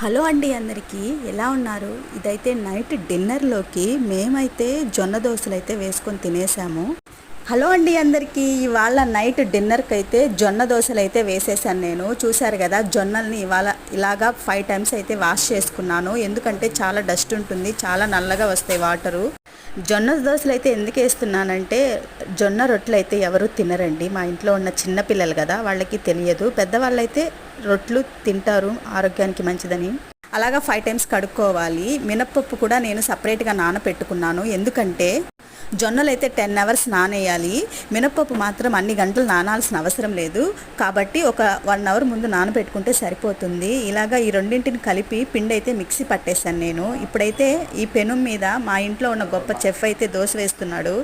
Hello అండి, అందరికీ ఎలా ఉన్నారు? ఇదైతే నైట్ డిన్నర్లోకి మేమైతే జొన్న దోశలు అయితే వేసుకొని తినేసాము. హలో అండి అందరికీ, ఇవాళ నైట్ డిన్నర్కి అయితే జొన్న దోశలు అయితే వేసేసాను. నేను చూశారు కదా, జొన్నల్ని ఇవాళ ఇలాగా 5 టైమ్స్ అయితే వాష్ చేసుకున్నాను. ఎందుకంటే చాలా డస్ట్ ఉంటుంది, చాలా నల్లగా వస్తాయి వాటరు. జొన్న దోశలు అయితే ఎందుకు వేస్తున్నానంటే, జొన్న రొట్టెలు అయితే ఎవరు తినరండి. మా ఇంట్లో ఉన్న చిన్నపిల్లలు కదా, వాళ్ళకి తెలియదు. పెద్దవాళ్ళు అయితే రొట్టెలు తింటారు, ఆరోగ్యానికి మంచిదని. అలాగా 5 టైమ్స్ కడుక్కోవాలి. మినప్పప్పు కూడా నేను సపరేట్గా నానపెట్టుకున్నాను. ఎందుకంటే జొన్నలు అయితే 10 అవర్స్ నానేయాలి, మినప్పప్పు మాత్రం అన్ని గంటలు నానాల్సిన అవసరం లేదు. కాబట్టి ఒక 1 అవర్ ముందు నానబెట్టుకుంటే సరిపోతుంది. ఇలాగా ఈ రెండింటిని కలిపి పిండి అయితే మిక్సీ పట్టేశాను నేను. ఇప్పుడైతే ఈ పెనం మీద మా ఇంట్లో ఉన్న గొప్ప చెఫ్ అయితే దోశ వేస్తున్నాడు.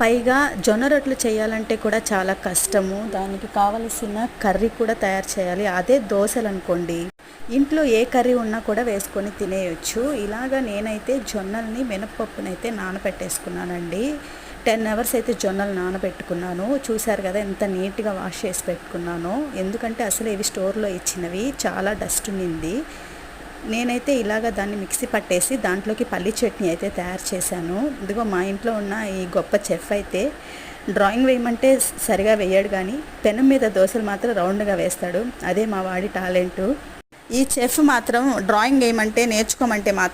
పైగా జొన్న రొట్టెలు చేయాలంటే కూడా చాలా కష్టము. దానికి కావలసిన కర్రీ కూడా తయారు చేయాలి. అదే దోశలు అనుకోండి, ఇంట్లో ఏ కర్రీ ఉన్నా కూడా వేసుకొని తినేయచ్చు. ఇలాగా నేనైతే జొన్నల్ని మినప్పప్పునైతే నానబెట్టేసుకున్నానండి. 10 అవర్స్ అయితే జొన్నలు నానబెట్టుకున్నాను. చూశారు కదా ఎంత నీట్గా వాష్ చేసి పెట్టుకున్నాను. ఎందుకంటే అసలు ఇవి స్టోర్లో ఇచ్చినవి, చాలా డస్ట్ ఉన్నింది. నేనైతే ఇలాగ దాన్ని మిక్సీ పట్టేసి దాంట్లోకి పల్లి చట్నీ అయితే తయారు చేశాను. ఇదిగో మా ఇంట్లో ఉన్న ఈ గొప్ప చెఫ్ అయితే డ్రాయింగ్ వేయమంటే సరిగా వేయడు, కానీ పెనం మీద దోశలు మాత్రం రౌండ్గా వేస్తాడు. అదే మా వాడి టాలెంటు. ఈ చెఫ్ మాత్రం డ్రాయింగ్ వేయమంటే, నేర్చుకోమంటే మాత్రం